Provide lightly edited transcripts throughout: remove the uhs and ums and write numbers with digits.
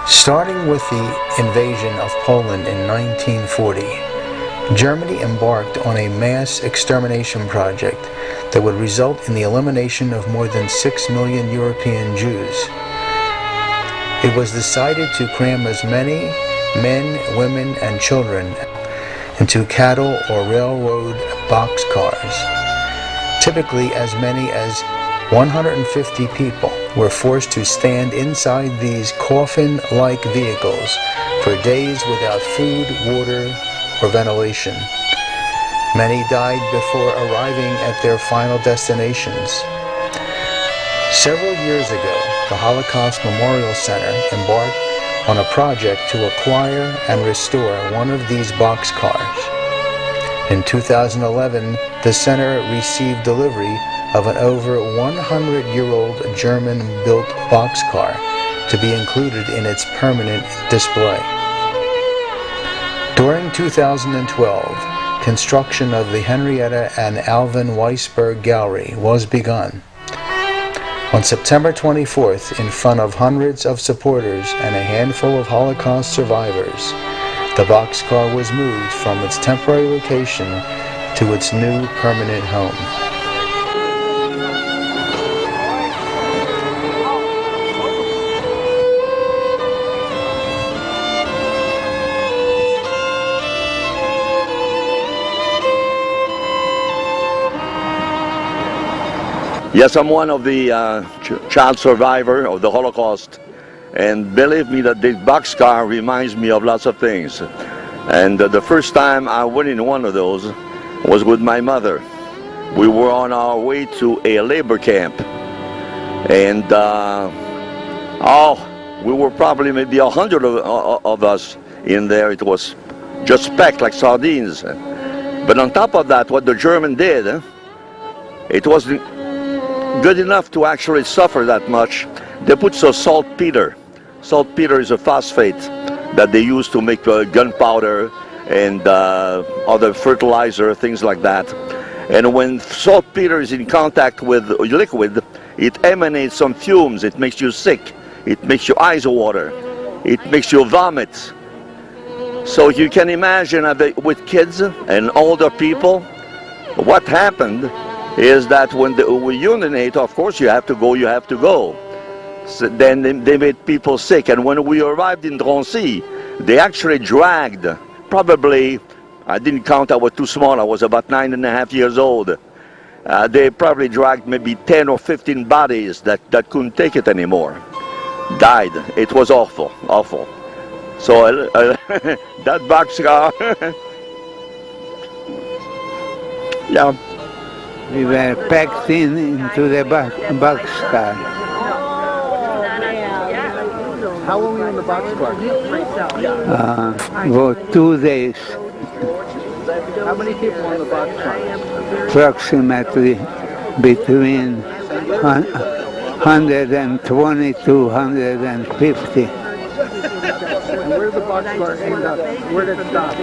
Starting with the invasion of Poland in 1940, Germany embarked on a mass extermination project that would result in the elimination of more than 6 million European Jews. It was decided to cram as many men, women, and children into cattle or railroad boxcars. Typically, as many as 150 people were forced to stand inside these coffin-like vehicles for days without food, water, or ventilation. Many died before arriving at their final destinations. Several years ago, the Holocaust Memorial Center embarked on a project to acquire and restore one of these boxcars. In 2011, the center received delivery of an over 100-year-old German-built boxcar to be included in its permanent display. During 2012, construction of the Henrietta and Alvin Weisberg Gallery was begun. On September 24th, in front of hundreds of supporters and a handful of Holocaust survivors, the boxcar was moved from its temporary location to its new permanent home. Yes, I'm one of the child survivor of the Holocaust, and believe me that this boxcar reminds me of lots of things. And the first time I went in one of those was with my mother. We were on our way to a labor camp, and we were probably maybe 100 of us in there. It was just packed like sardines. But on top of that, what the German did, it wasn't good enough to actually suffer that much. They put some saltpeter. Saltpeter is a phosphate that they use to make gunpowder and other fertilizer, things like that. And when saltpeter is in contact with liquid, it emanates some fumes. It makes you sick. It makes your eyes water. It makes you vomit. So you can imagine with kids and older people, what happened is that when we urinate, of course you have to go. So then they made people sick, and when we arrived in Drancy, they actually dragged, probably, I didn't count, I was too small, I was about 9.5 years old. They probably dragged maybe 10 or 15 bodies that couldn't take it anymore. Died. It was awful, awful. So that boxcar, yeah. We were packed into the boxcar. How long were you in the boxcar? For 2 days. How many people were in the boxcar? Approximately between 120 to 150. And where did the boxcar end up? Where did it stop?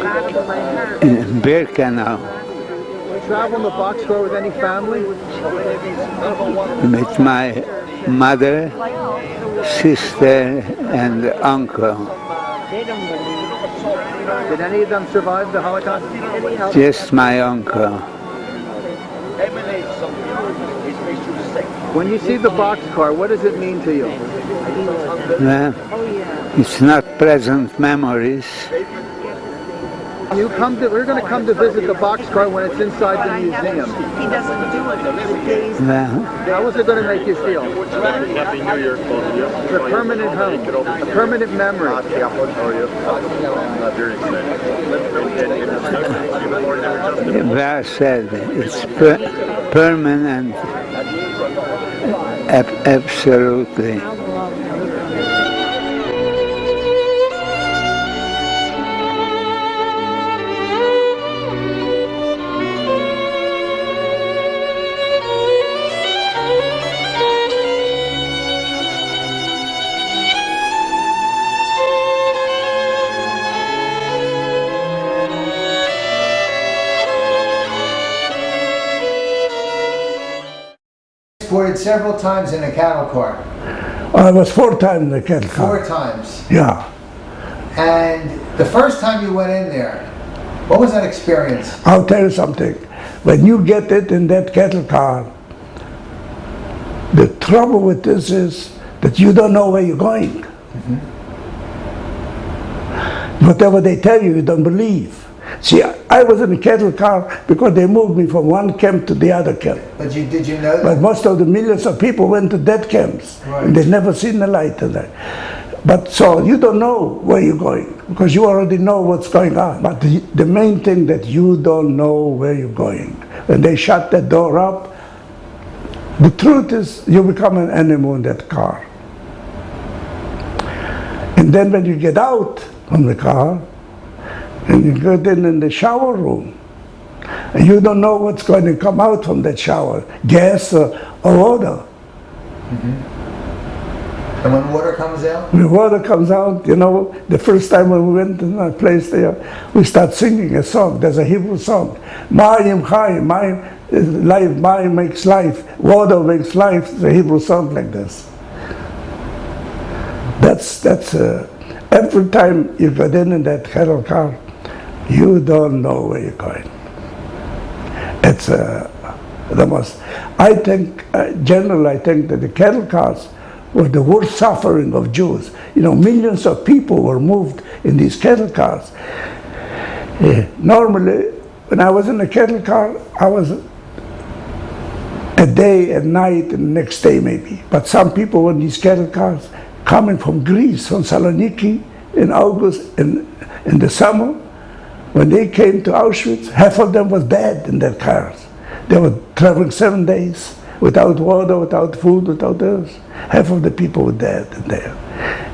In Birkenau. Travel in the boxcar with any family? With my mother, sister, and uncle. Did any of them survive the Holocaust? Just my uncle. When you see the boxcar, what does it mean to you? Well, it's not pleasant memories. We're going to come to visit the boxcar when it's inside the museum. He doesn't do it days. Well, How is it going to make you feel? Happy New Year, both of you. It's a permanent home, a permanent memory. How are you? Not very excited. well said. It's permanent. Absolutely. Transported several times in a cattle car. I was 4 times in the cattle car. 4 times. Yeah. And the first time you went in there, what was that experience? I'll tell you something. When you get it in that cattle car, the trouble with this is that you don't know where you're going. Whatever they tell you, you don't believe. See, I was in a cattle car because they moved me from one camp to the other camp. But did you know that? But most of the millions of people went to dead camps. Right. And they've never seen the light of that. But so you don't know where you're going because you already know what's going on. But the main thing that you don't know where you're going. When they shut that door up, the truth is you become an animal in that car. And then when you get out from the car, and you get in the shower room, and you don't know what's going to come out from that shower, gas or water. And when water comes out? When water comes out, you know, the first time when we went to that place there, we start singing a song. There's a Hebrew song. Mayim Chaim, Mayim makes life, water makes life. It's a Hebrew song like this. That's every time you get in that cattle car, you don't know where you're going. It's the most. I think, generally, I think that the cattle cars were the worst suffering of Jews. You know, millions of people were moved in these cattle cars. Normally, when I was in a cattle car, I was a day, a night, and the next day maybe. But some people were in these cattle cars coming from Greece, from Saloniki, in August, in the summer. When they came to Auschwitz, half of them was dead in their cars. They were traveling 7 days without water, without food, without this. Half of the people were dead in there.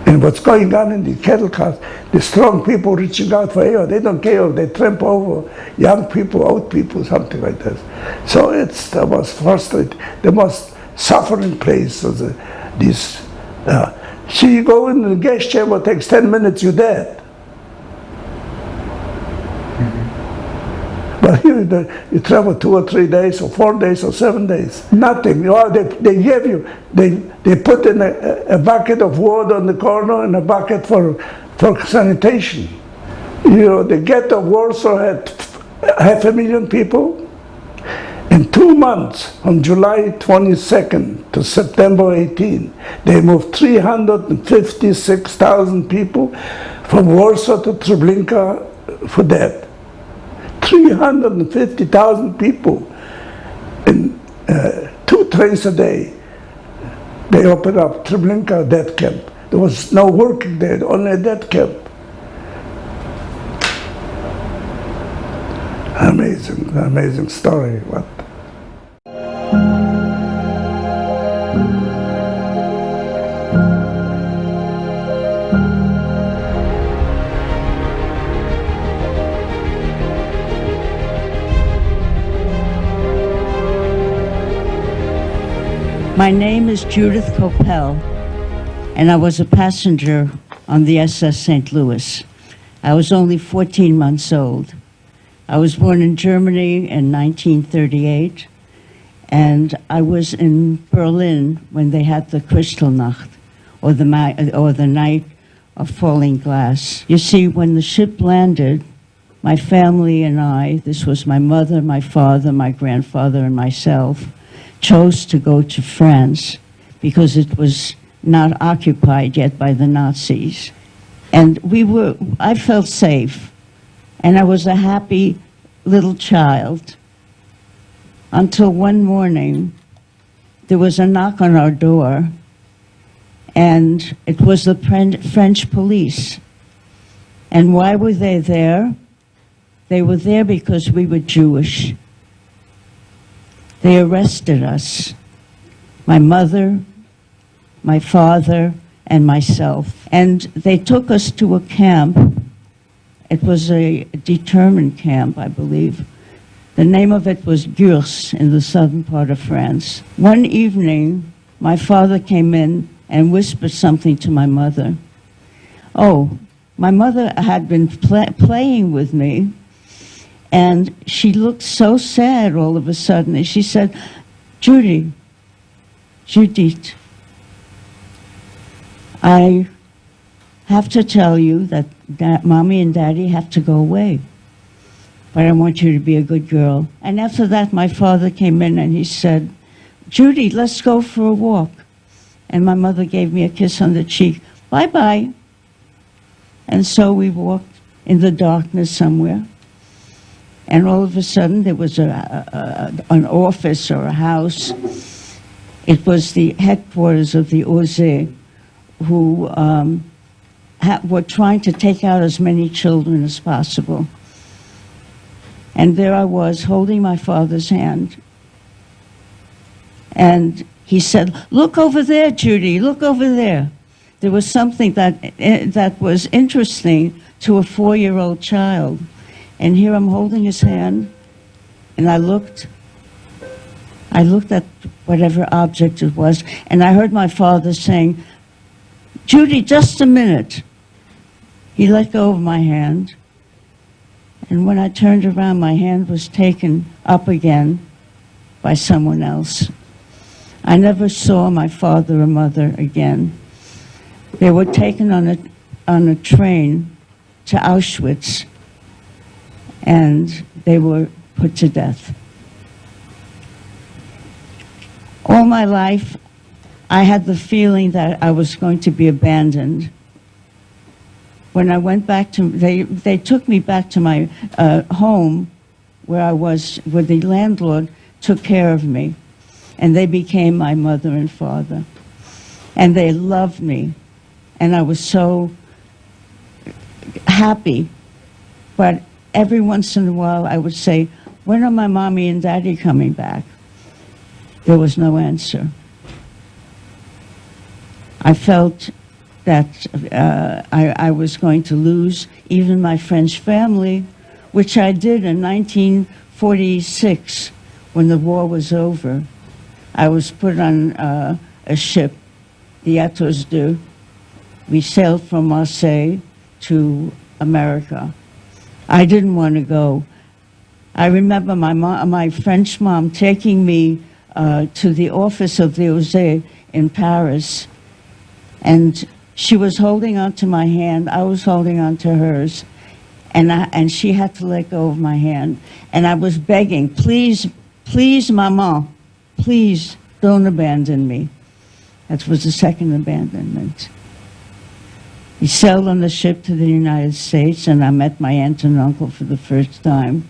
And what's going on in the cattle cars, the strong people reaching out for air, they don't care if they trample over young people, old people, something like this. So it's the most frustrating, the most suffering place of this. See, you go in the gas chamber, it takes 10 minutes, you're dead. But here you travel 2 or 3 days, or 4 days, or 7 days. Nothing. You know, they give you, they put in a bucket of water in the corner and a bucket for sanitation. You know, the ghetto of Warsaw had 500,000 people. In 2 months, from July 22nd to September 18, they moved 356,000 people from Warsaw to Treblinka for dead. 350,000 people in 2 trains a day. They opened up Treblinka death camp. There was no working there, only a death camp. Amazing story. What? My name is Judith Coppell, and I was a passenger on the SS St. Louis. I was only 14 months old. I was born in Germany in 1938, and I was in Berlin when they had the Kristallnacht, or the night of falling glass. You see, when the ship landed, my family and I, this was my mother, my father, my grandfather, and myself, chose to go to France because it was not occupied yet by the Nazis. And I felt safe And I was a happy little child until one morning there was a knock on our door, and it was the French police. And why were they there? They were there because we were Jewish. They arrested us, my mother, my father, and myself. And they took us to a camp. It was a determined camp, I believe. The name of it was Gurs in the southern part of France. One evening, my father came in and whispered something to my mother. Oh, my mother had been playing with me, and she looked so sad all of a sudden. And she said, Judith, I have to tell you that Mommy and Daddy have to go away. But I want you to be a good girl. And after that, my father came in and he said, Judy, let's go for a walk. And my mother gave me a kiss on the cheek. Bye-bye. And so we walked in the darkness somewhere. And all of a sudden, there was an office or a house. It was the headquarters of the Ose, who were trying to take out as many children as possible. And there I was, holding my father's hand. And he said, look over there, Judy, look over there. There was something that was interesting to a 4-year-old child. And here I'm holding his hand, and I looked at whatever object it was, and I heard my father saying, Judy, just a minute. He let go of my hand, and when I turned around, my hand was taken up again by someone else. I never saw my father or mother again. They were taken on a train to Auschwitz, and they were put to death. All my life, I had the feeling that I was going to be abandoned. When I went back to, they took me back to my home where the landlord took care of me, and they became my mother and father. And they loved me, and I was so happy. But every once in a while, I would say, when are my mommy and daddy coming back? There was no answer. I felt that I was going to lose even my French family, which I did in 1946 when the war was over. I was put on a ship, the Atos II. We sailed from Marseille to America. I didn't want to go. I remember my French mom taking me to the office of the Ose in Paris, and she was holding on to my hand, I was holding on to hers, and she had to let go of my hand. And I was begging, please, please, Maman, please don't abandon me. That was the second abandonment. We sailed on the ship to the United States, and I met my aunt and uncle for the first time.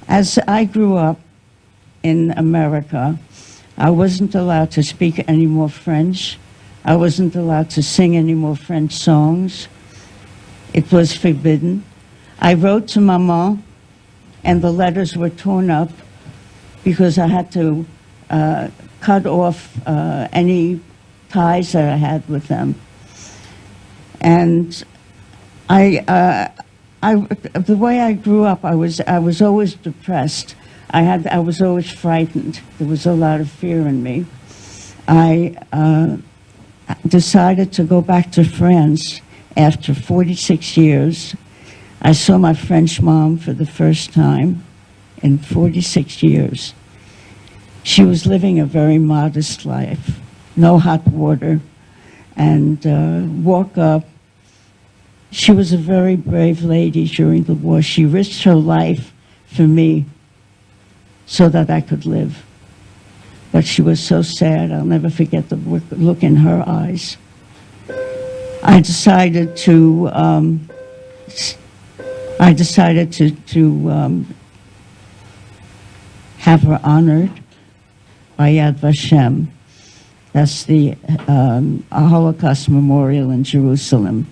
As I grew up in America, I wasn't allowed to speak any more French. I wasn't allowed to sing any more French songs. It was forbidden. I wrote to Maman, and the letters were torn up because I had to cut off any ties that I had with them. And the way I grew up, I was always depressed. I was always frightened. There was a lot of fear in me. I decided to go back to France after 46 years. I saw my French mom for the first time in 46 years. She was living a very modest life, no hot water, and woke up. She was a very brave lady during the war. She risked her life for me so that I could live. But she was so sad. I'll never forget the look in her eyes. I decided to I decided to have her honored by Yad Vashem. That's the Holocaust Memorial in Jerusalem.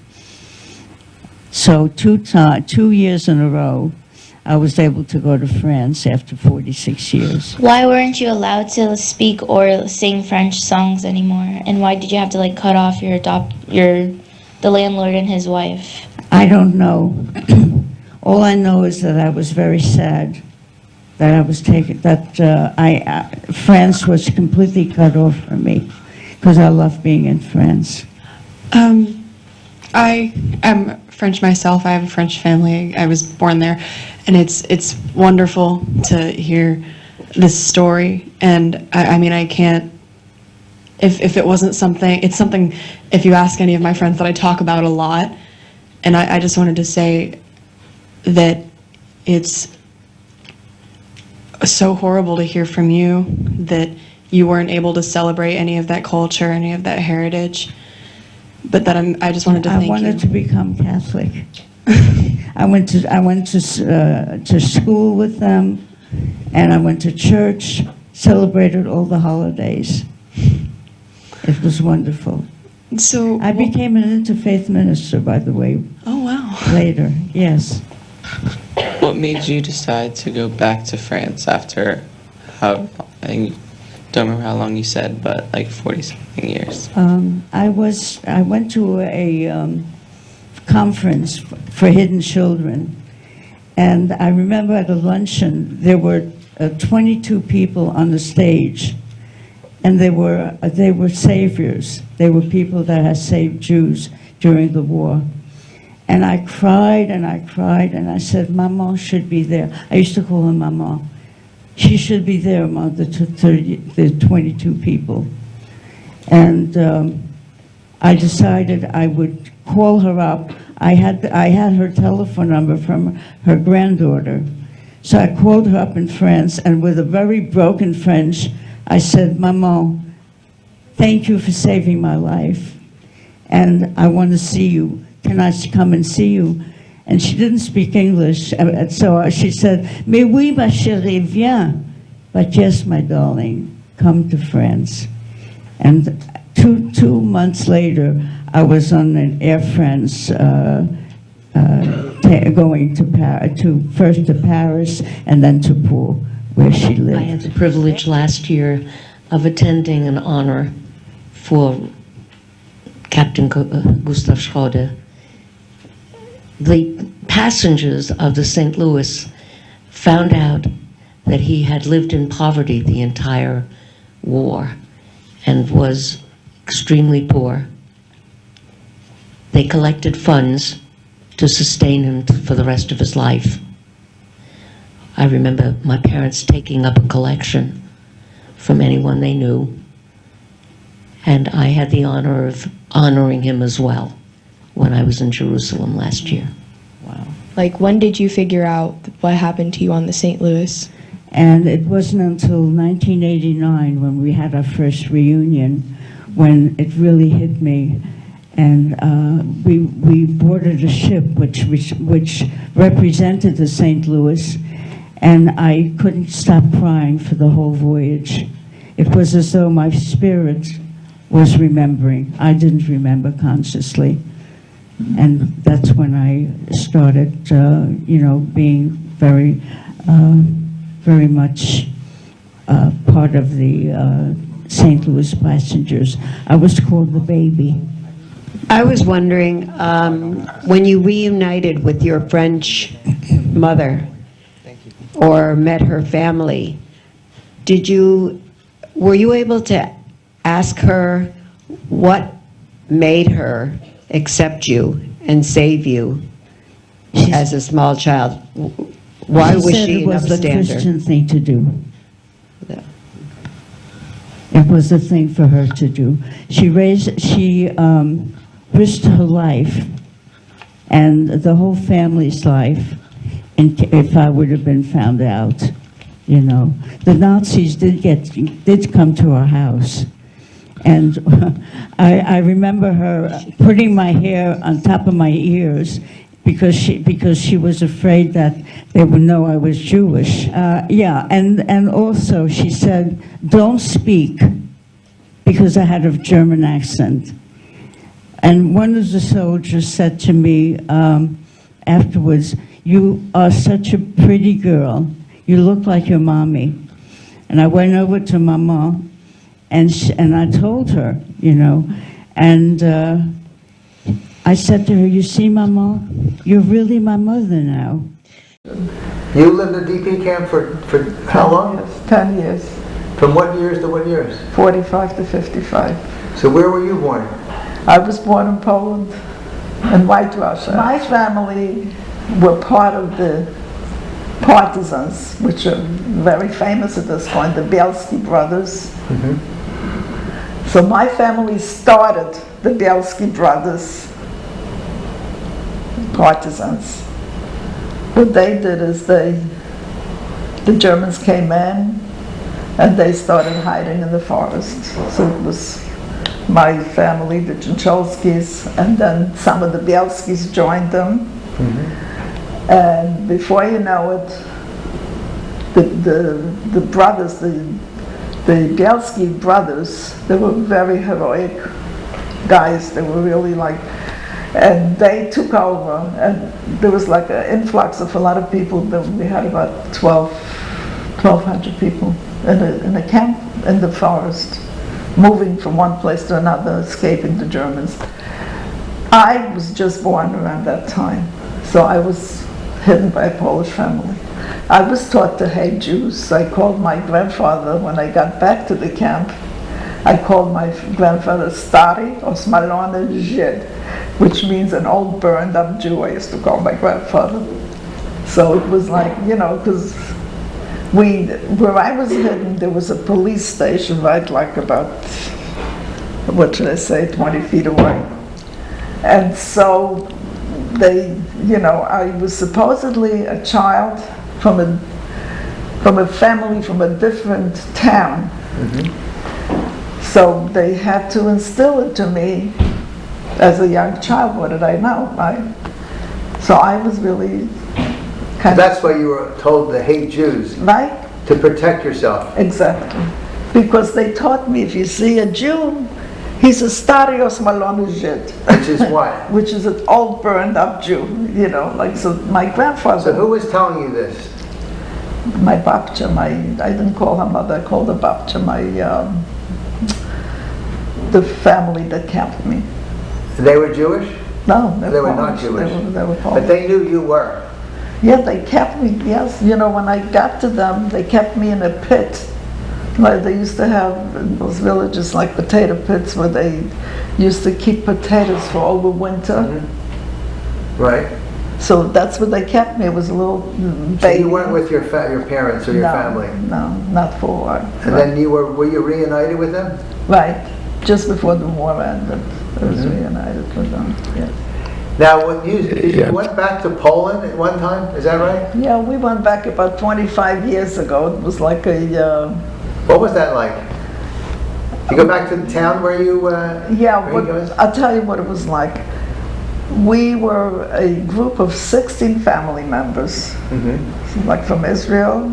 So 2 years in a row, I was able to go to France after 46 years. Why weren't you allowed to speak or sing French songs anymore? And why did you have to like cut off the landlord and his wife? I don't know. All I know is that I was very sad that I was taken, that France was completely cut off from me, because I love being in France. I am French myself. I have a French family. I was born there, and it's wonderful to hear this story. And I mean, I can't. If it wasn't something, it's something. If you ask any of my friends, that I talk about a lot, and I just wanted to say that it's so horrible to hear from you that you weren't able to celebrate any of that culture, any of that heritage. But that I just wanted to thank you. I wanted to become Catholic. I went to school with them, and I went to church, celebrated all the holidays. It was wonderful. So I became an interfaith minister, by the way. Oh wow! Later, yes. What made you decide to go back to France after how, I don't remember how long you said, but like 40-something years? I went to a conference for hidden children, and I remember at a luncheon there were 22 people on the stage, and they were saviors. They were people that had saved Jews during the war. And I cried and I cried, and I said, Maman should be there. I used to call her Maman. She should be there among the 22 people. And I decided I would call her up. I had her telephone number from her granddaughter. So I called her up in France, and with a very broken French, I said, Maman, thank you for saving my life, and I want to see you. Can I come and see you? And she didn't speak English, so she said, Mais oui, ma chérie, viens. But yes, my darling, come to France. And two months later, I was on an Air France going first to Paris and then to Pau, where she lived. I had the privilege last year of attending an honor for Captain Gustav Schröder. The passengers of the St. Louis found out that he had lived in poverty the entire war and was extremely poor. They collected funds to sustain him for the rest of his life. I remember my parents taking up a collection from anyone they knew, and I had the honor of honoring him as well when I was in Jerusalem last year. Wow. Like, when did you figure out what happened to you on the St. Louis? And it wasn't until 1989 when we had our first reunion when it really hit me. And we boarded a ship which represented the St. Louis, and I couldn't stop crying for the whole voyage. It was as though my spirit was remembering. I didn't remember consciously. And that's when I started, being very much part of the St. Louis passengers. I was called the baby. I was wondering, when you reunited with your French mother or met her family, were you able to ask her what made her accept you and save you as a small child? Why was she an upstander? It was the Christian thing to do. It was the thing for her to do. She risked her life and the whole family's life if I would have been found out, you know. The Nazis did come to our house. And I remember her putting my hair on top of my ears because she was afraid that they would know I was Jewish. Yeah, and also she said, don't speak, because I had a German accent. And one of the soldiers said to me afterwards, you are such a pretty girl. You look like your mommy. And I went over to Mama, and I told her, you know, and I said to her, you see, Mama, you're really my mother now. You lived in the DP camp for how long? 10 years. From what years to what years? 45 to 55. So where were you born? I was born in Poland, in White Russia. My family were part of the partisans, which are very famous at this point, the Bielski brothers. So my family started the Bielski brothers partisans. What they did is the Germans came in and they started hiding in the forest. So it was my family, the Jancholskis, and then some of the Bielskis joined them. And before you know it, the brothers, the Bielski brothers, they were very heroic guys. They were really like, and they took over, and there was like an influx of a lot of people. We had about 1,200 people in a camp in the forest, moving from one place to another, escaping the Germans. I was just born around that time, so I was hidden by a Polish family. I was taught to hate Jews. I called my grandfather, when I got back to the camp, I called my grandfather Stary Osmalony Żyd, which means an old burned up Jew. I used to call my grandfather. So it was like, you know, because where I was hidden, there was a police station right like about, what should I say, 20 feet away. And so they, you know, I was supposedly a child from a family from a different town. So they had to instill it to me as a young child. What did I know, right? So I was really kind That's why you were told to hate Jews. Right? To protect yourself. Exactly. Because they taught me, if you see a Jew, he's a Stary Osmalony Żyd. Which is what? Which is an old burned up Jew, you know, like, so my grandfather. So who was telling you this? My babcia, I didn't call her mother, I called her babcia, the family that kept me. They were Jewish? No, they were not Jewish. They were Polish. But they knew you were. Yeah, they kept me, yes. You know, when I got to them, they kept me in a pit. Like they used to have in those villages, like potato pits, where they used to keep potatoes for over winter. Right. So that's where they kept me. It was a little baby. So you weren't with your parents or your family? No, not for a while. And then were you reunited with them? Right. Just before the war ended, I was reunited with them, yes. Now, you went back to Poland at one time, is that right? Yeah, we went back about 25 years ago. It was like a... What was that like? You go back to the town where you... I'll tell you what it was like. We were a group of 16 family members, like from Israel,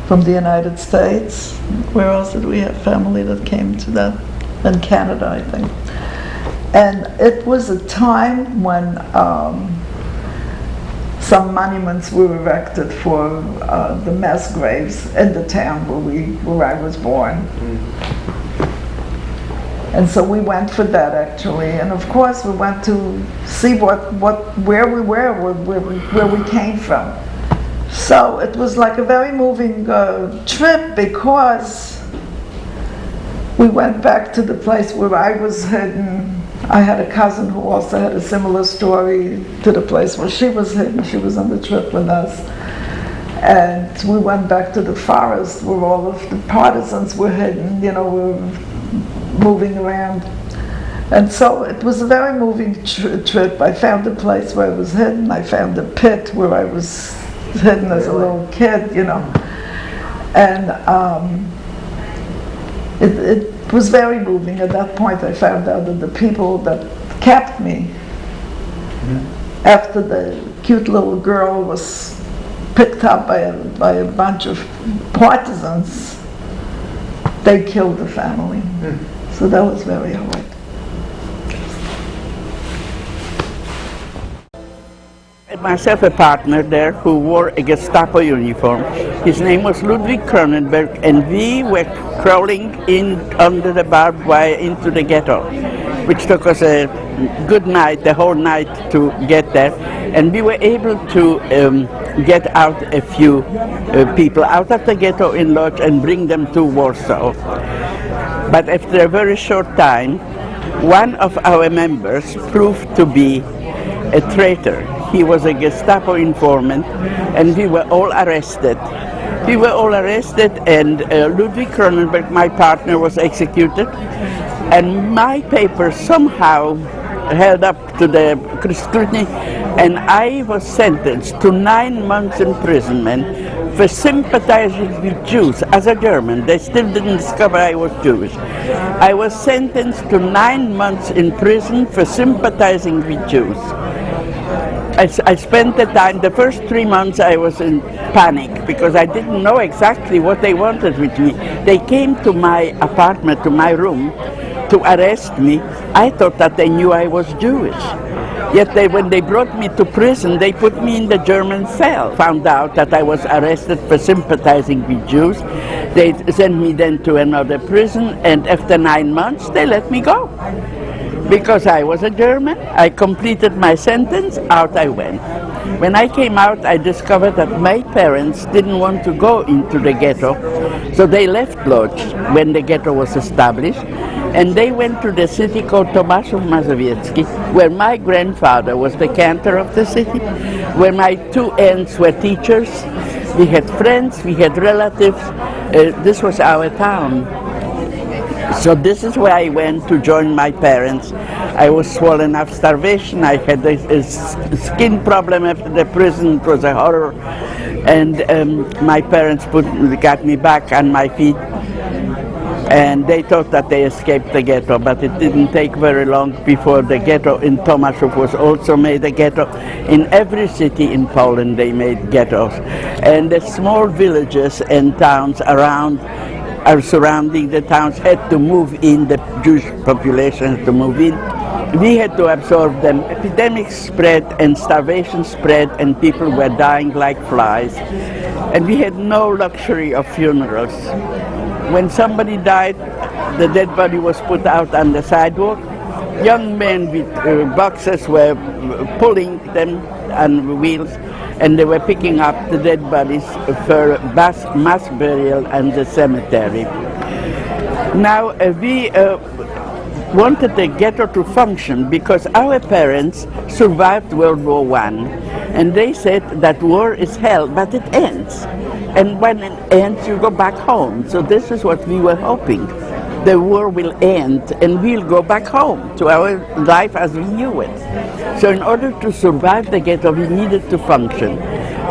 from the United States. Where else did we have family that came to that? In Canada, I think. And it was a time when some monuments were erected for the mass graves in the town where I was born. And so we went for that, actually. And of course, we went to see where we were, where we came from. So it was like a very moving trip, because we went back to the place where I was hidden. I had a cousin who also had a similar story to the place where she was hidden. She was on the trip with us. And we went back to the forest where all of the partisans were hidden, you know, were moving around. And so it was a very moving trip. I found a place where I was hidden. I found a pit where I was hidden as a little kid, you know. And it was very moving. At that point, I found out that the people that kept me after the cute little girl was picked up by a bunch of partisans, they killed the family. So that was very hard. Myself a partner there who wore a Gestapo uniform. His name was Ludwig Cronenberg, and we were crawling in under the barbed wire into the ghetto, which took us a good night, the whole night to get there. And we were able to get out a few people out of the ghetto in Lodz and bring them to Warsaw. But after a very short time, one of our members proved to be a traitor. He was a Gestapo informant, and we were all arrested. We were all arrested, and Ludwig Cronenberg, my partner, was executed, and my paper somehow held up to the scrutiny, and I was sentenced to 9 months imprisonment for sympathizing with Jews as a German. They still didn't discover I was Jewish. I was sentenced to 9 months in prison for sympathizing with Jews. I spent the time, the first 3 months I was in panic because I didn't know exactly what they wanted with me. They came to my apartment, to my room, to arrest me. I thought that they knew I was Jewish. Yet when they brought me to prison, they put me in the German cell. Found out that I was arrested for sympathizing with Jews. They sent me then to another prison, and after 9 months, they let me go. Because I was a German, I completed my sentence, out I went. When I came out, I discovered that my parents didn't want to go into the ghetto, so they left Lodz when the ghetto was established, and they went to the city called Tomaszów Mazowiecki, where my grandfather was the cantor of the city, where my 2 aunts were teachers. We had friends, we had relatives. This was our town. So this is where I went to join my parents. I was swollen of starvation. I had a skin problem after the prison. It was a horror. And my parents got me back on my feet. And they thought that they escaped the ghetto, but it didn't take very long before the ghetto in Tomaszów was also made a ghetto. In every city in Poland they made ghettos. And the small villages and towns around surrounding the towns had to move in, the Jewish population had to move in. We had to absorb them. Epidemics spread and starvation spread and people were dying like flies. And we had no luxury of funerals. When somebody died, the dead body was put out on the sidewalk. Young men with boxes were pulling them on wheels, and they were picking up the dead bodies for mass burial in the cemetery. Now we wanted the ghetto to function because our parents survived World War I, and they said that war is hell, but it ends. And when it ends, you go back home. So this is what we were hoping. The war will end and we'll go back home to our life as we knew it. So in order to survive the ghetto, we needed to function.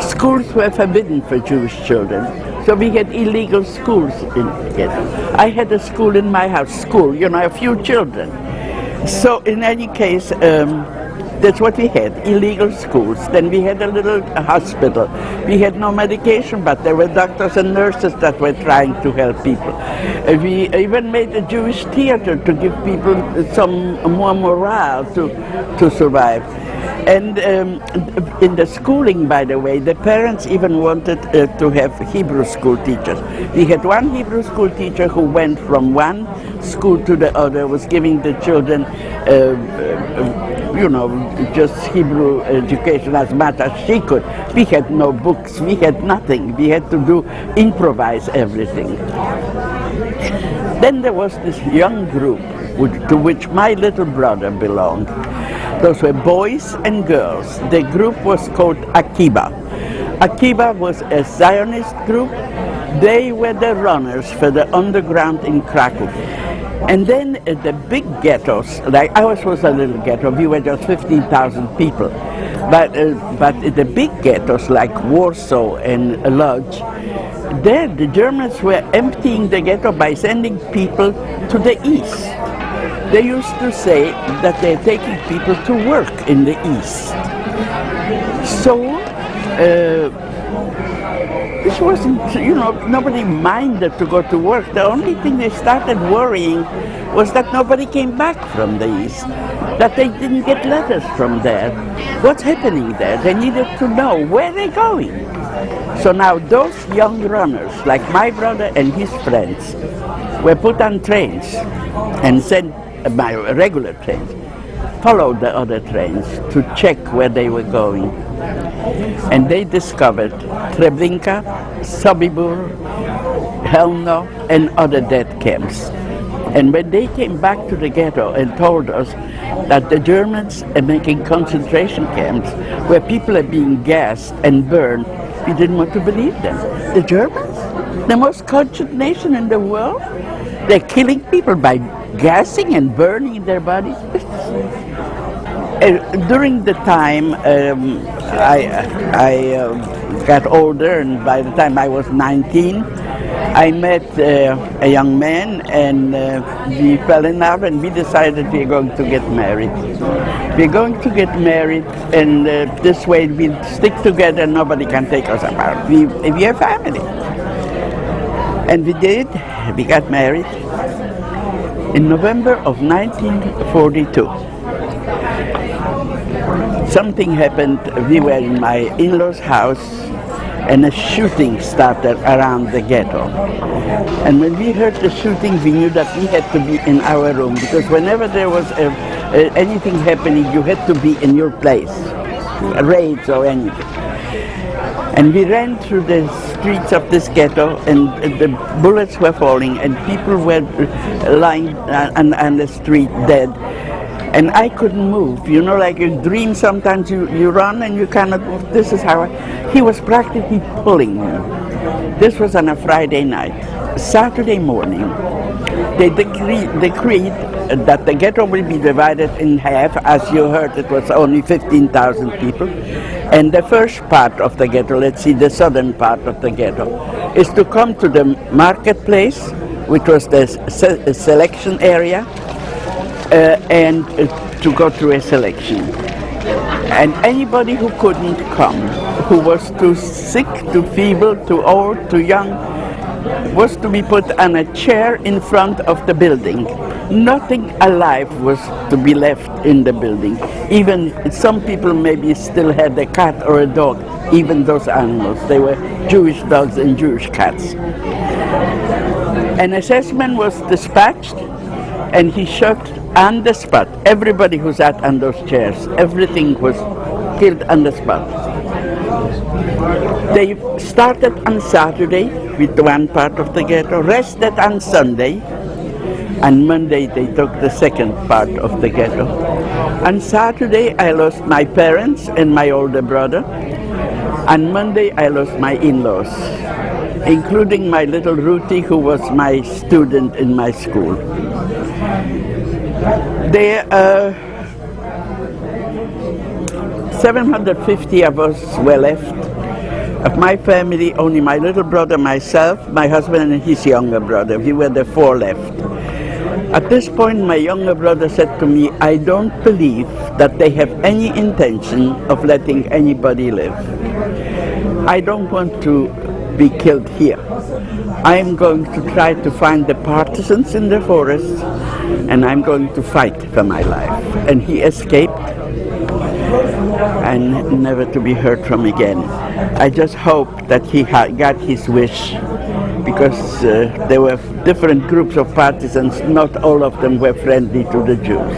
Schools were forbidden for Jewish children. So we had illegal schools in the ghetto. I had a school in my house, a few children. So in any case, that's what we had, illegal schools. Then we had a little hospital. We had no medication, but there were doctors and nurses that were trying to help people. We even made a Jewish theater to give people some more morale to survive. And in the schooling, by the way, the parents even wanted to have Hebrew school teachers. We had one Hebrew school teacher who went from one school to the other, was giving the children just Hebrew education as much as she could. We had no books, we had nothing. We had to improvise everything. Then there was this young group to which my little brother belonged. Those were boys and girls. The group was called Akiba. Akiba was a Zionist group. They were the runners for the underground in Krakow. And then the big ghettos, like ours was a little ghetto, we were just 15,000 people. But the big ghettos like Warsaw and Lodz, there the Germans were emptying the ghetto by sending people to the east. They used to say that they're taking people to work in the east. So, this wasn't, nobody minded to go to work. The only thing they started worrying was that nobody came back from the East, that they didn't get letters from there. What's happening there? They needed to know where they're going. So now those young runners, like my brother and his friends, were put on trains and sent by regular trains, followed the other trains to check where they were going. And they discovered Treblinka, Sobibor, Helno, and other death camps. And when they came back to the ghetto and told us that the Germans are making concentration camps where people are being gassed and burned, we didn't want to believe them. The Germans, the most cultured nation in the world, they're killing people by gassing and burning their bodies. During the time I got older, and by the time I was 19, I met a young man, and we fell in love, and we decided we are going to get married. We're going to get married, and this way we'll stick together, nobody can take us apart. We are family. And we did. We got married in November of 1942. Something happened. We were in my in-laws' house, and a shooting started around the ghetto. And when we heard the shooting, we knew that we had to be in our room, because whenever there was anything happening, you had to be in your place, raids or anything. And we ran through the streets of this ghetto, and the bullets were falling, and people were lying on the street dead. And I couldn't move. You know, like you dream sometimes, you run and you cannot move. This is how he was practically pulling me. This was on a Friday night. Saturday morning, they decreed that the ghetto will be divided in half. As you heard, it was only 15,000 people. And the first part of the ghetto, let's see, the southern part of the ghetto, is to come to the marketplace, which was the selection area, and to go through a selection. And anybody who couldn't come, who was too sick, too feeble, too old, too young, was to be put on a chair in front of the building. Nothing alive was to be left in the building. Even some people maybe still had a cat or a dog, even those animals. They were Jewish dogs and Jewish cats. An assessment was dispatched, and he shot on the spot everybody who sat on those chairs. Everything was killed on the spot. They started on Saturday with one part of the ghetto, rested on Sunday. On Monday they took the second part of the ghetto. On Saturday I lost my parents and my older brother. On Monday I lost my in-laws, including my little Ruthie, who was my student in my school. There 750 of us were left. Of my family, only my little brother, myself, my husband, and his younger brother. We were the four left. At this point, my younger brother said to me, I don't believe that they have any intention of letting anybody live. I don't want to be killed here. I'm going to try to find the partisans in the forest, and I'm going to fight for my life. And he escaped, and never to be heard from again. I just hope that he got his wish, because there were different groups of partisans, not all of them were friendly to the Jews.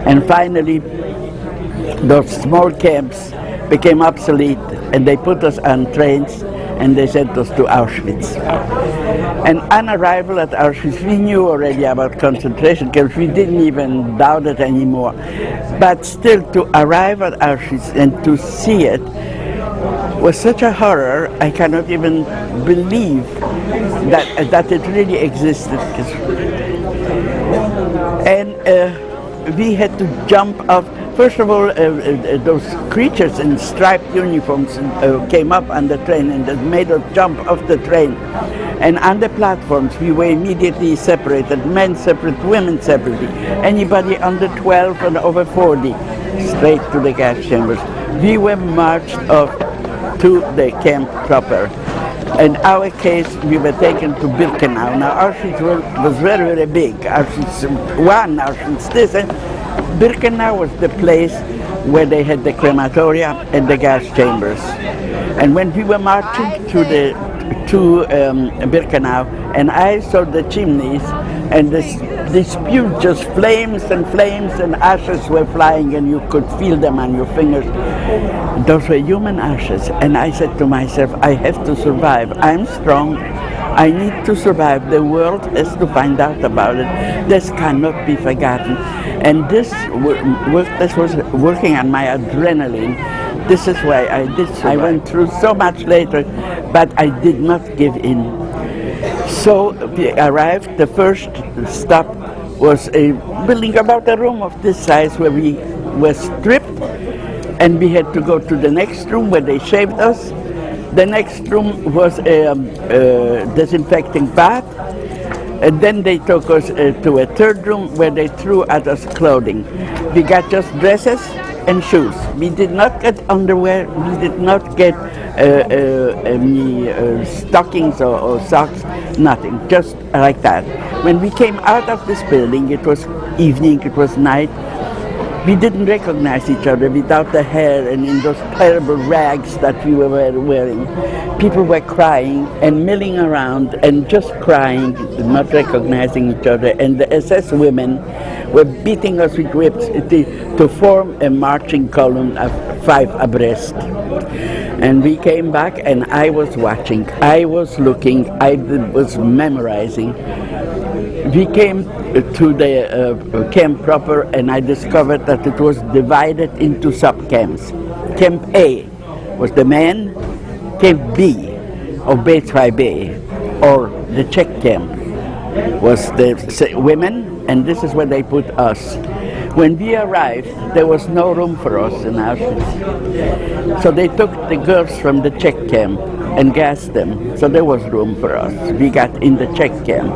And finally, those small camps became obsolete, and they put us on trains, and they sent us to Auschwitz. And on arrival at Auschwitz, we knew already about concentration camps. We didn't even doubt it anymore. But still, to arrive at Auschwitz and to see it was such a horror. I cannot even believe that it really existed. And we had to jump off. First of all, those creatures in striped uniforms came up on the train and made us jump off the train. And on the platforms, we were immediately separated, men separate, women separately. Anybody under 12 and over 40 straight to the gas chambers. We were marched off to the camp proper. In our case, we were taken to Birkenau. Now, Auschwitz was very, very big. Auschwitz 1, Auschwitz this, and Birkenau was the place where they had the crematoria and the gas chambers. And when we were marching to Birkenau, and I saw the chimneys, and this spewed just flames and ashes were flying, and you could feel them on your fingers. Those were human ashes, and I said to myself, I have to survive. I'm strong. I need to survive. The world has to find out about it. This cannot be forgotten. And this was working on my adrenaline. This is why I did survive. I went through so much later, but I did not give in. So we arrived. The first stop was a building about a room of this size where we were stripped, and we had to go to the next room where they shaved us. The next room was a disinfecting bath, and then they took us to a third room where they threw at us clothing. We got just dresses and shoes. We did not get underwear. We did not get any stockings or socks, nothing, just like that. When we came out of this building, it was evening, it was night. We didn't recognize each other without the hair and in those terrible rags that we were wearing. People were crying and milling around and just crying, not recognizing each other. And the SS women were beating us with whips to form a marching column of 5 abreast. And we came back, and I was watching, I was looking, I was memorizing. We came to the camp proper, and I discovered that it was divided into sub-camps. Camp A was the men, Camp B, or B2B, or the Czech camp, was the women, and this is where they put us. When we arrived, there was no room for us in Auschwitz. So they took the girls from the Czech camp and gassed them, so there was room for us. We got in the Czech camp.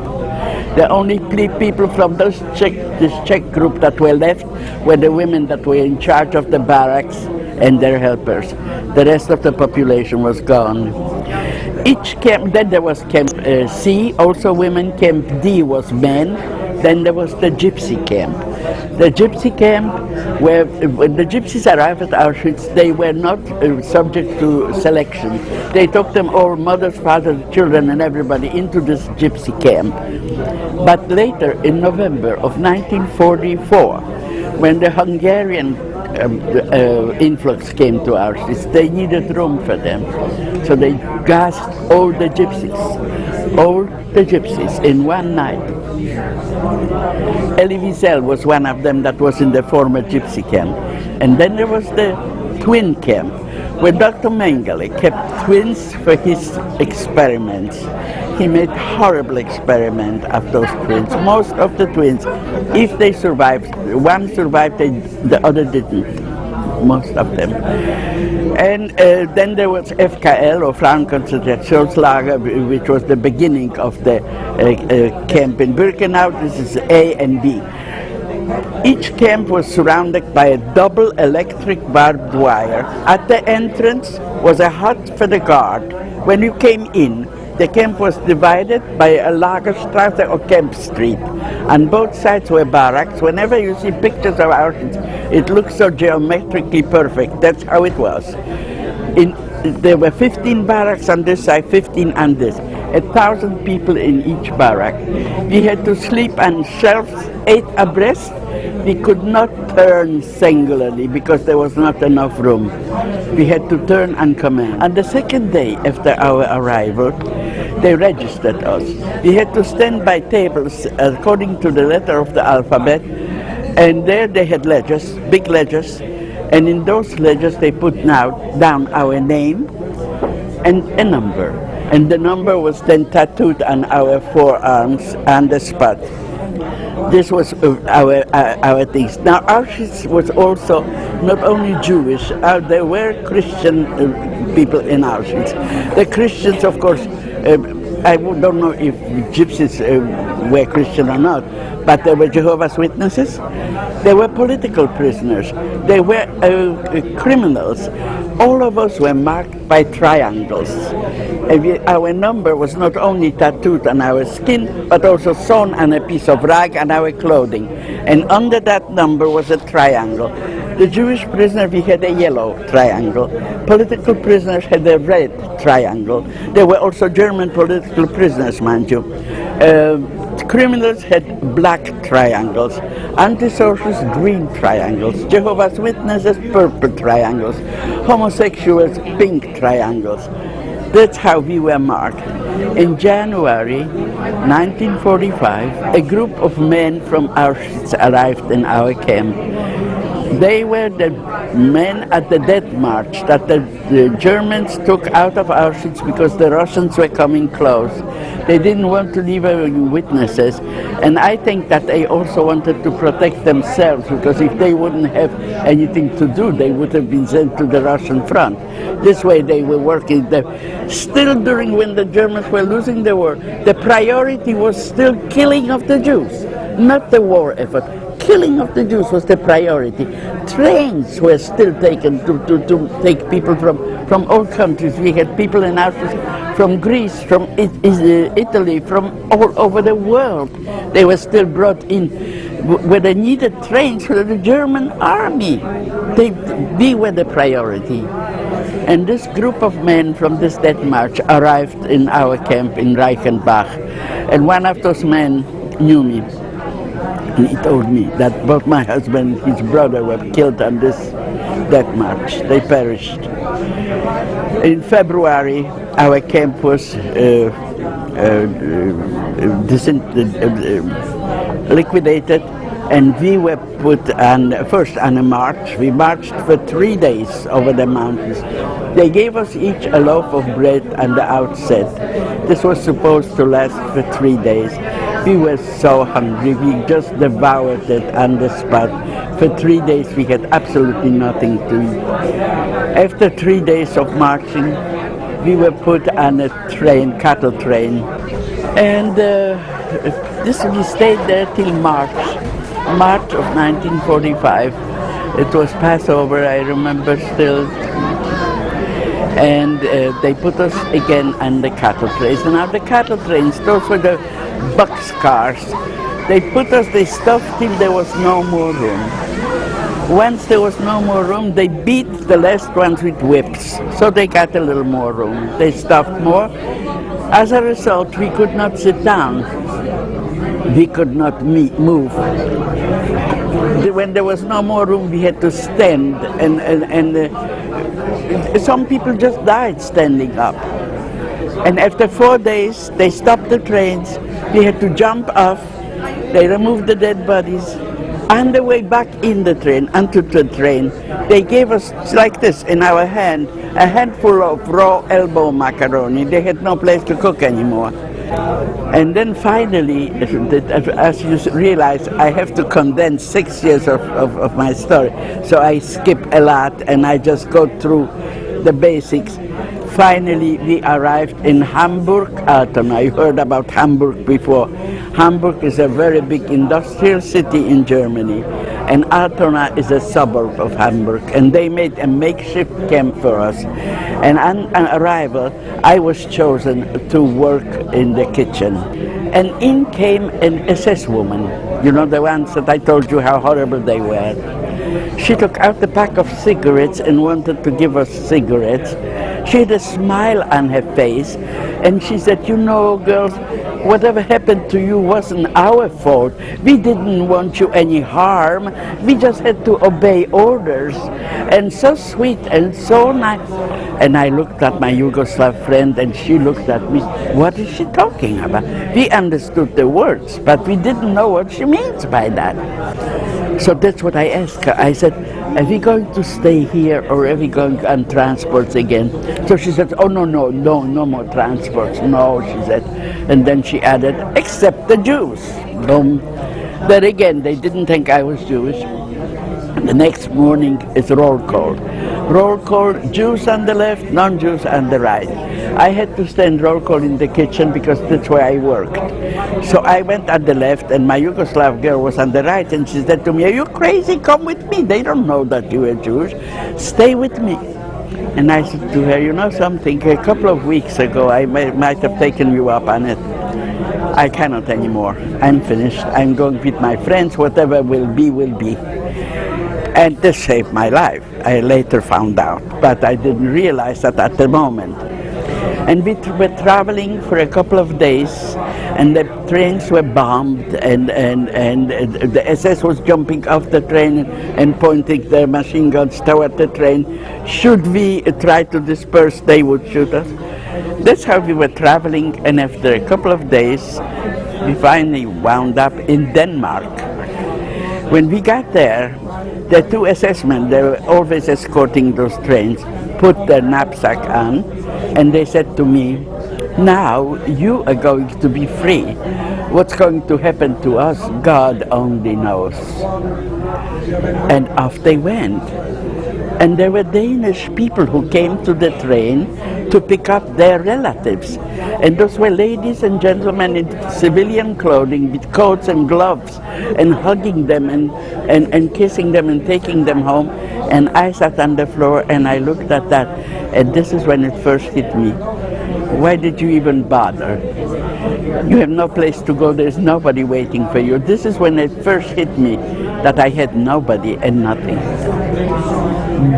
The only people from this Czech group that were left were the women that were in charge of the barracks and their helpers. The rest of the population was gone. Each camp, then there was Camp C, also women. Camp D was men. Then there was the Gypsy camp. The Gypsy camp, where when the Gypsies arrived at Auschwitz, they were not subject to selection. They took them all, mothers, fathers, children, and everybody, into this Gypsy camp. But later, in November of 1944, when the Hungarian influx came to Auschwitz, they needed room for them. So they gassed all the gypsies in one night. Elie Wiesel was one of them that was in the former gypsy camp. And then there was the twin camp, where Dr. Mengele kept twins for his experiments. He made horrible experiments of those twins. Most of the twins, if they survived, one survived, the other didn't. Most of them. And then there was FKL, or Frauenkonzentrationslager, which was the beginning of the camp in Birkenau. This is A and B. Each camp was surrounded by a double electric barbed wire. At the entrance was a hut for the guard. When you came in, the camp was divided by a Lagerstrasse or Camp Street. On both sides were barracks. Whenever you see pictures of Auschwitz, it looks so geometrically perfect. That's how it was. There were 15 barracks on this side, 15 on this. 1,000 people in each barrack. We had to sleep on shelves 8 abreast. We could not turn singularly because there was not enough room. We had to turn on command. On the second day after our arrival, they registered us. We had to stand by tables according to the letter of the alphabet, and there they had ledgers, big ledgers, and in those ledgers they put down our name and a number. And the number was then tattooed on our forearms on the spot. This was our things. Now Auschwitz was also not only Jewish, there were Christian people in Auschwitz. The Christians, of course, I don't know if gypsies were Christian or not, but they were Jehovah's Witnesses. They were political prisoners. They were criminals. All of us were marked by triangles. Our number was not only tattooed on our skin, but also sewn on a piece of rag on our clothing. And under that number was a triangle. The Jewish prisoners, we had a yellow triangle. Political prisoners had a red triangle. There were also German political prisoners, mind you. Criminals had black triangles. Antisocialists, green triangles. Jehovah's Witnesses, purple triangles. Homosexuals, pink triangles. That's how we were marked. In January 1945, a group of men from Auschwitz arrived in our camp. They were the men at the death march that the Germans took out of Auschwitz because the Russians were coming close. They didn't want to leave any witnesses, and I think that they also wanted to protect themselves, because if they wouldn't have anything to do, they would have been sent to the Russian front. This way they were working. Still during when the Germans were losing the war, the priority was still killing of the Jews, not the war effort. Killing of the Jews was the priority. Trains were still taken to take people from all countries. We had people in Auschwitz from Greece, from Italy, from all over the world. They were still brought in where they needed trains for the German army. We were the priority. And this group of men from this death march arrived in our camp in Reichenbach. And one of those men knew me. And he told me that both my husband and his brother were killed on this death march. They perished. In February, our camp was liquidated, and we were put on, first on a march. We marched for 3 days over the mountains. They gave us each a loaf of bread at the outset. This was supposed to last for 3 days. We were so hungry, we just devoured it on the spot. For 3 days we had absolutely nothing to eat. After 3 days of marching, we were put on a train, cattle train, and we stayed there till March of 1945. It was Passover, I remember still. And they put us again on the cattle trains. And now the cattle trains, those were the boxcars. They stuffed till there was no more room. Once there was no more room, they beat the last ones with whips. So they got a little more room. They stuffed more. As a result, we could not sit down. We could not move. When there was no more room, we had to stand, and some people just died standing up. And after 4 days, they stopped the trains. We had to jump off. They removed the dead bodies. On the way back in the train, onto the train, they gave us, like this, in our hand, a handful of raw elbow macaroni. They had no place to cook anymore. And then finally, as you realize, I have to condense 6 years of my story. So I skip a lot and I just go through the basics. Finally, we arrived in Hamburg, Altona. You heard about Hamburg before. Hamburg is a very big industrial city in Germany, and Altona is a suburb of Hamburg, and they made a makeshift camp for us. And on arrival, I was chosen to work in the kitchen. And in came an SS woman, you know, the ones that I told you how horrible they were. She took out a pack of cigarettes and wanted to give us cigarettes. She had a smile on her face, and she said, "You know, girls, whatever happened to you wasn't our fault. We didn't want you any harm. We just had to obey orders." And so sweet and so nice. And I looked at my Yugoslav friend, and she looked at me. What is she talking about? We understood the words, but we didn't know what she means by that. So that's what I asked her. I said, "Are we going to stay here, or are we going on transports again?" So she said, "Oh, no more transports. No," she said. And then she added, "Except the Jews." Boom. Then again, they didn't think I was Jewish. The next morning is roll call. Roll call, Jews on the left, non-Jews on the right. I had to stand roll call in the kitchen because that's where I worked. So I went on the left and my Yugoslav girl was on the right and she said to me, "Are you crazy? Come with me. They don't know that you are Jewish. Stay with me." And I said to her, "You know something, a couple of weeks ago I might have taken you up on it. I cannot anymore. I'm finished. I'm going with my friends. Whatever will be, will be." And this saved my life. I later found out, but I didn't realize that at the moment. And we were traveling for a couple of days, and the trains were bombed, and the SS was jumping off the train and pointing their machine guns toward the train. Should we try to disperse, they would shoot us. That's how we were traveling, and after a couple of days, we finally wound up in Denmark. When we got there, the two SS men, they were always escorting those trains, put their knapsack on, and they said to me, "Now you are going to be free. What's going to happen to us, God only knows." And off they went. And there were Danish people who came to the train to pick up their relatives. And those were ladies and gentlemen in civilian clothing with coats and gloves and hugging them and kissing them and taking them home. And I sat on the floor and I looked at that, and this is when it first hit me. Why did you even bother? You have no place to go, there's nobody waiting for you. This is when it first hit me that I had nobody and nothing.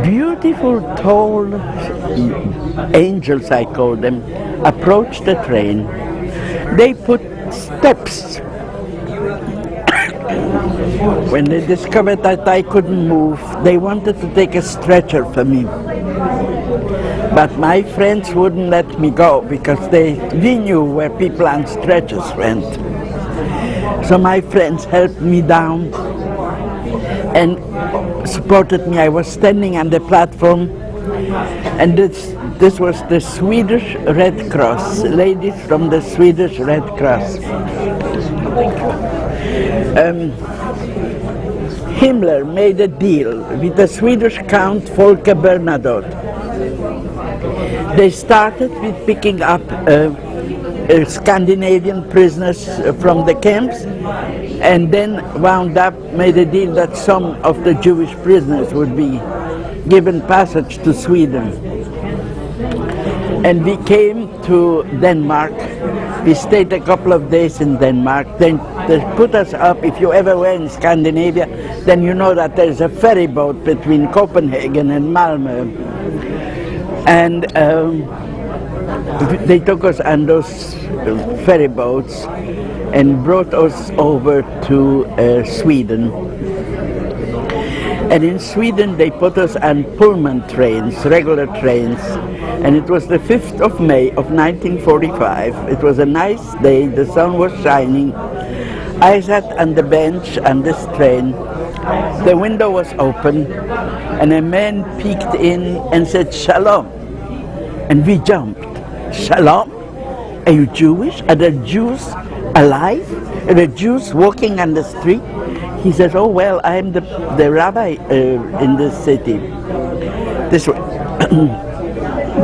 Beautiful, tall angels, I call them, approached the train. They put steps. When they discovered that I couldn't move, they wanted to take a stretcher for me. But my friends wouldn't let me go because we knew where people on stretchers went. So my friends helped me down and supported me. I was standing on the platform, and this was the Swedish Red Cross, ladies from the Swedish Red Cross. Himmler made a deal with the Swedish Count Folke Bernadotte. They started with picking up Scandinavian prisoners from the camps, and then wound up, made a deal that some of the Jewish prisoners would be given passage to Sweden. And we came to Denmark. We stayed a couple of days in Denmark. Then they put us up. If you ever were in Scandinavia, then you know that there's a ferry boat between Copenhagen and Malmö. And they took us on those ferry boats and brought us over to Sweden. And in Sweden they put us on Pullman trains, regular trains, and it was the 5th of May of 1945. It was a nice day, the sun was shining. I sat on the bench on this train. The window was open and a man peeked in and said, "Shalom." And we jumped. "Shalom? Are you Jewish? Are the Jews alive? Are the Jews walking on the street?" He says, "Oh, well, I'm the rabbi in this city." This was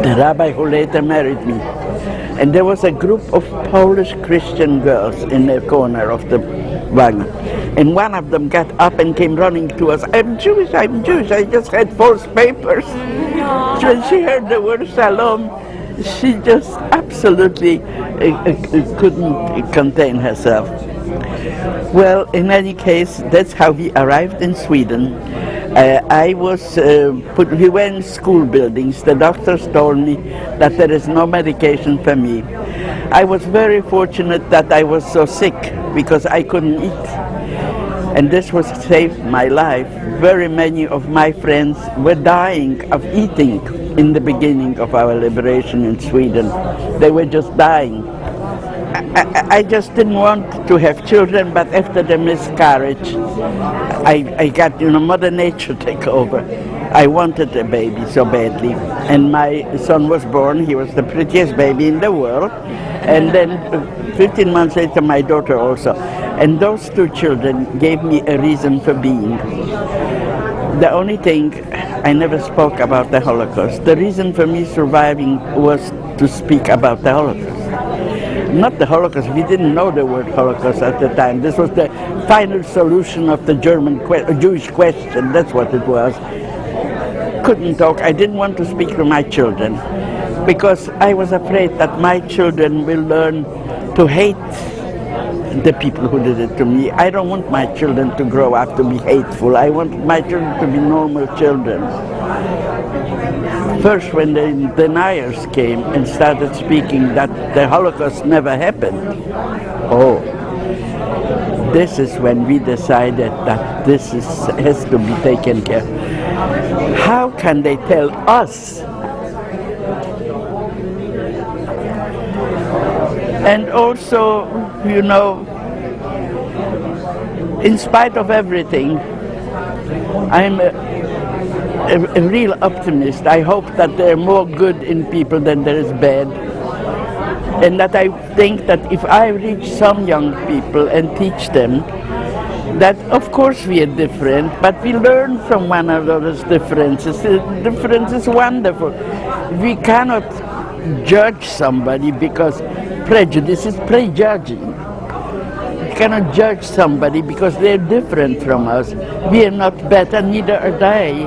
the rabbi who later married me. And there was a group of Polish Christian girls in the corner of the wagon. And one of them got up and came running to us. I'm Jewish, I just had false papers." When she heard the word "Shalom," she just absolutely couldn't contain herself. Well, in any case, that's how we arrived in Sweden. We were in school buildings. The doctors told me that there is no medication for me. I was very fortunate that I was so sick because I couldn't eat. And this was saved my life. Very many of my friends were dying of eating in the beginning of our liberation in Sweden. They were just dying. I just didn't want to have children, but after the miscarriage, I got, Mother Nature take over. I wanted a baby so badly, and my son was born. He was the prettiest baby in the world, and then 15 months later, my daughter also. And those two children gave me a reason for being. The only thing, I never spoke about the Holocaust. The reason for me surviving was to speak about the Holocaust. Not the Holocaust, we didn't know the word Holocaust at the time. This was the final solution of the Jewish question, that's what it was. Couldn't talk, I didn't want to speak to my children because I was afraid that my children will learn to hate the people who did it to me. I don't want my children to grow up to be hateful. I want my children to be normal children. First, when the deniers came and started speaking that the Holocaust never happened, oh, this is when we decided that this has to be taken care of. How can they tell us? And also, you know, in spite of everything, I'm a real optimist. I hope that there are more good in people than there is bad. And that I think that if I reach some young people and teach them that of course we are different, but we learn from one another's differences. The difference is wonderful. We cannot judge somebody because prejudice is prejudging. We cannot judge somebody because they're different from us. We are not better, neither are they.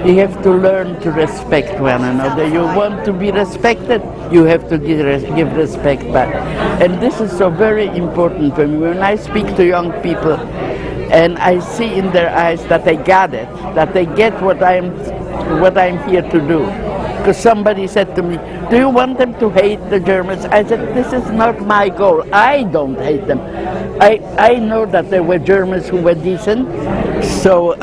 We have to learn to respect one another. You want to be respected, you have to give respect back. And this is so very important for me. When I speak to young people and I see in their eyes that they got it, that they get what I'm here to do. Because somebody said to me, do you want them to hate the Germans? I said, this is not my goal. I don't hate them. I know that there were Germans who were decent, so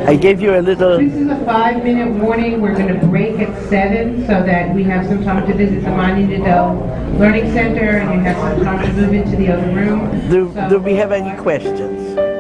I gave you a little... This is a 5-minute warning. We're going to break at 7 so that we have some time to visit the Mani Dido Learning Center and you have some time to move into the other room. Do we have any questions?